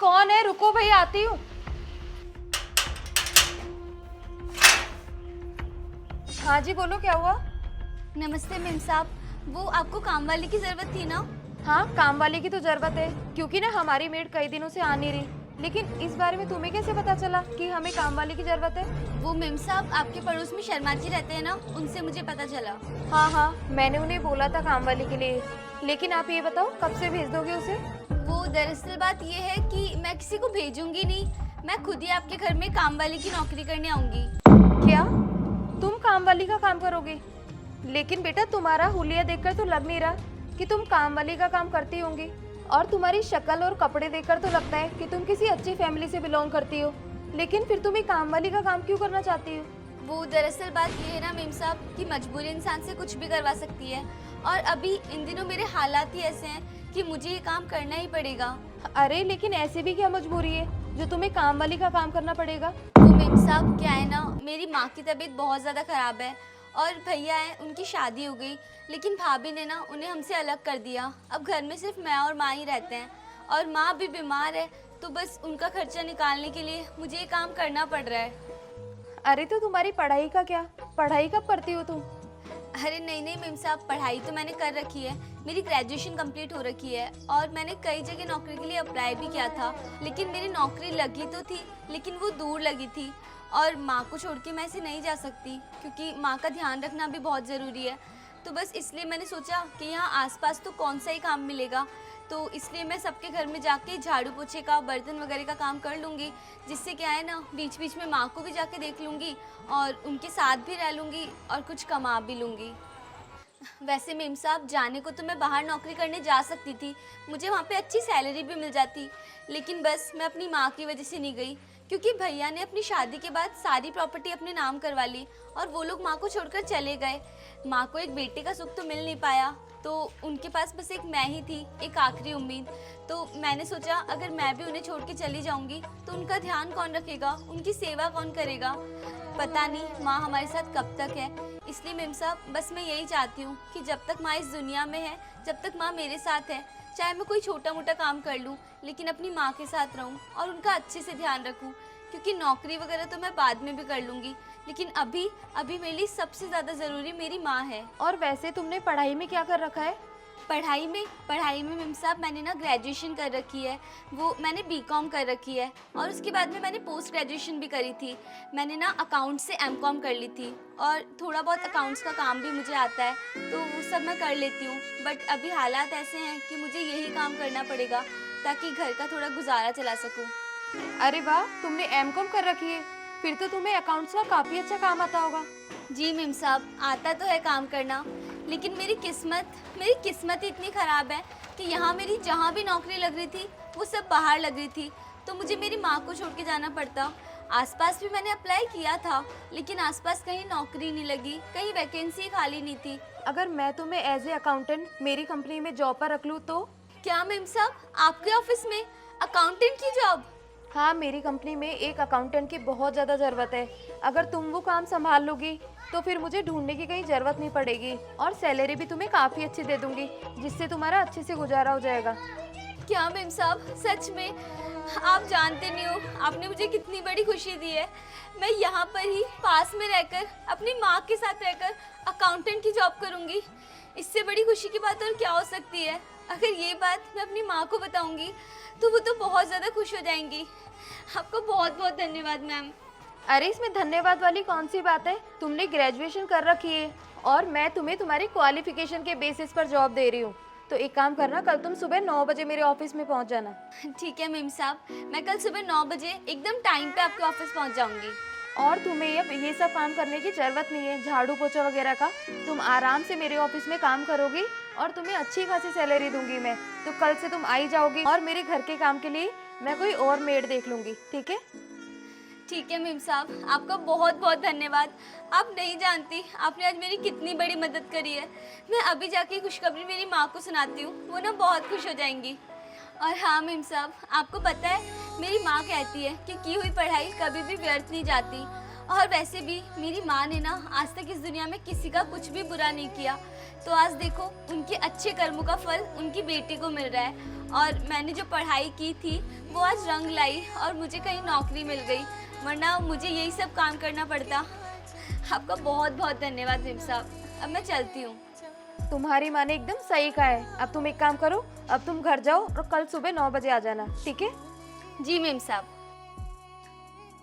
कौन है? रुको भाई, आती हूँ। हाँ जी बोलो, क्या हुआ? नमस्ते मेम साहब, वो आपको काम वाली की जरूरत थी ना? हाँ, काम वाले की तो जरूरत है, क्योंकि ना हमारी मेड कई दिनों से आ नहीं रही। लेकिन इस बारे में तुम्हें कैसे पता चला कि हमें काम वाले की जरूरत है? वो मेम साहब आपके पड़ोस में शर्मा जी रहते हैं ना, उनसे मुझे पता चला। हाँ हाँ, मैंने उन्हें बोला था काम वाले के लिए। लेकिन आप ये बताओ, कब से भेज दोगे उसे? वो दरअसल बात ये है कि मैं किसी को भेजूंगी नहीं, मैं खुद ही आपके घर में काम वाली की नौकरी करने आऊंगी। क्या तुम काम वाली का काम करोगे? लेकिन बेटा, तुम्हारा हुलिया देखकर तो लग नहीं रहा कि तुम काम वाली का काम करती होंगी। और तुम्हारी शक्ल और कपड़े देखकर तो लगता है कि तुम किसी अच्छी फैमिली से बिलोंग करती हो। लेकिन फिर तुम ये काम वाली का काम क्यों करना चाहती हो? वो दरअसल बात ये है ना मेम साहब कि मजबूरी इंसान से कुछ भी करवा सकती है, और अभी इन दिनों मेरे हालात ही ऐसे हैं कि मुझे ये काम करना ही पड़ेगा। अरे लेकिन ऐसे भी क्या मजबूरी है जो तुम्हें काम वाली का काम करना पड़ेगा? वो मेम साहब क्या है ना, मेरी माँ की तबीयत बहुत ज़्यादा ख़राब है, और भैया हैं उनकी शादी हो गई, लेकिन भाभी ने ना उन्हें हमसे अलग कर दिया। अब घर में सिर्फ मैं और माँ ही रहते हैं, और माँ भी बीमार है, तो बस उनका खर्चा निकालने के लिए मुझे ये काम करना पड़ रहा है। अरे तो तुम्हारी पढ़ाई का क्या? पढ़ाई कब करती हो तुम? अरे नहीं नहीं मेम साहब, पढ़ाई तो मैंने कर रखी है, मेरी ग्रेजुएशन कंप्लीट हो रखी है, और मैंने कई जगह नौकरी के लिए अप्लाई भी किया था, लेकिन मेरी नौकरी लगी तो थी, लेकिन वो दूर लगी थी, और माँ को छोड़ के मैं ऐसे नहीं जा सकती, क्योंकि माँ का ध्यान रखना भी बहुत ज़रूरी है। तो बस इसलिए मैंने सोचा कि यहाँ आसपास तो कौन सा ही काम मिलेगा, तो इसलिए मैं सबके घर में जाके झाड़ू पोछे का, बर्तन वगैरह का काम कर लूँगी, जिससे क्या है ना, बीच बीच में माँ को भी जाके देख लूँगी, और उनके साथ भी रह लूँगी, और कुछ कमा भी लूँगी। वैसे मेम साहब, जाने को तो मैं बाहर नौकरी करने जा सकती थी, मुझे वहाँ पे अच्छी सैलरी भी मिल जाती, लेकिन बस मैं अपनी माँ की वजह से नहीं गई, क्योंकि भैया ने अपनी शादी के बाद सारी प्रॉपर्टी अपने नाम करवा ली, और वो लोग माँ को छोड़कर चले गए। माँ को एक बेटे का सुख तो मिल नहीं पाया, तो उनके पास बस एक मैं ही थी, एक आखिरी उम्मीद। तो मैंने सोचा अगर मैं भी उन्हें छोड़ के चली जाऊंगी तो उनका ध्यान कौन रखेगा, उनकी सेवा कौन करेगा। पता नहीं माँ हमारे साथ कब तक है। इसलिए मेम साहब, बस मैं यही चाहती हूँ कि जब तक माँ इस दुनिया में है, जब तक माँ मेरे साथ है, चाहे मैं कोई छोटा मोटा काम कर लूँ, लेकिन अपनी माँ के साथ रहूँ और उनका अच्छे से ध्यान रखूँ। क्योंकि नौकरी वगैरह तो मैं बाद में भी कर लूँगी, लेकिन अभी अभी मेरे लिए सबसे ज़्यादा ज़रूरी मेरी माँ है। और वैसे तुमने पढ़ाई में क्या कर रखा है? पढ़ाई में मेम साहब, मैंने ना ग्रेजुएशन कर रखी है, वो मैंने बीकॉम कर रखी है, और उसके बाद में मैंने पोस्ट ग्रेजुएशन भी करी थी। मैंने ना अकाउंट से एमकॉम कर ली थी, और थोड़ा बहुत अकाउंट्स का काम भी मुझे आता है, तो वो सब मैं कर लेती हूँ। बट अभी हालात ऐसे हैं कि मुझे यही काम करना पड़ेगा ताकि घर का थोड़ा गुजारा चला सकूँ। अरे वाह, तुमने एमकॉम कर रखी है, फिर तो तुम्हें अकाउंट्स का काफी अच्छा काम आता होगा। जी मेम साहब, आता तो है काम करना, लेकिन मेरी किस्मत ही इतनी ख़राब है कि यहाँ मेरी जहाँ भी नौकरी लग रही थी वो सब बाहर लग रही थी, तो मुझे मेरी माँ को छोड़ के जाना पड़ता। आसपास भी मैंने अप्लाई किया था, लेकिन आसपास कहीं नौकरी नहीं लगी, कहीं वैकेंसी खाली नहीं थी। अगर मैं तुम्हें एज ए अकाउंटेंट मेरी कंपनी में जॉब पर रख लूँ तो? क्या मेम साहब, आपके ऑफिस में अकाउंटेंट की जॉब? हाँ, मेरी कंपनी में एक अकाउंटेंट की बहुत ज़्यादा ज़रूरत है। अगर तुम वो काम संभाल लोगी तो फिर मुझे ढूंढने की कहीं ज़रूरत नहीं पड़ेगी, और सैलरी भी तुम्हें काफ़ी अच्छी दे दूंगी, जिससे तुम्हारा अच्छे से गुजारा हो जाएगा। क्या मेम साहब, सच में? आप जानते नहीं हो आपने मुझे कितनी बड़ी खुशी दी है। मैं यहाँ पर ही पास में रहकर, अपनी माँ के साथ रहकर अकाउंटेंट की जॉब करूँगी। इससे बड़ी खुशी की बात और क्या हो सकती है। अगर ये बात मैं अपनी माँ को बताऊँगी तो वो तो बहुत ज़्यादा खुश हो जाएंगी। आपको बहुत बहुत धन्यवाद मैम। अरे इसमें धन्यवाद वाली कौन सी बात है? तुमने ग्रेजुएशन कर रखी है, और मैं तुम्हें तुम्हारी क्वालिफिकेशन के बेसिस पर जॉब दे रही हूँ। तो एक काम करना, कल तुम सुबह 9 बजे मेरे ऑफिस में पहुँच जाना। ठीक है मेम साहब, मैं कल सुबह 9 बजे एकदम टाइम पे आपके ऑफिस पहुँच जाऊँगी। और तुम्हें अब ये सब काम करने की ज़रूरत नहीं है, झाड़ू पोछा वगैरह का। तुम आराम से मेरे ऑफिस में काम करोगी, और तुम्हें अच्छी खासी सैलरी दूंगी मैं। तो कल से तुम आई जाओगी, और मेरे घर के काम के लिए मैं कोई और मेड देख लूँगी, ठीक है? ठीक है मेम साहब, आपका बहुत बहुत धन्यवाद। आप नहीं जानती आपने आज मेरी कितनी बड़ी मदद करी है। मैं अभी जाके खुशखबरी मेरी माँ को सुनाती हूँ, वो ना बहुत खुश हो जाएंगी। और हाँ मेम साहब, आपको पता है मेरी माँ कहती है कि की हुई पढ़ाई कभी भी व्यर्थ नहीं जाती, और वैसे भी मेरी माँ ने ना आज तक इस दुनिया में किसी का कुछ भी बुरा नहीं किया। तो आज देखो, उनके अच्छे कर्मों का फल उनकी बेटी को मिल रहा है, और मैंने जो पढ़ाई की थी वो आज रंग लाई और मुझे कहीं नौकरी मिल गई, वरना मुझे यही सब काम करना पड़ता। आपका बहुत बहुत धन्यवाद मेम साहब। अब मैं चलती हूँ। तुम्हारी माँ ने एकदम सही कहा है। अब तुम एक काम करो, अब तुम घर जाओ और कल सुबह 9 बजे आ जाना, ठीक है? जी मेम साहब।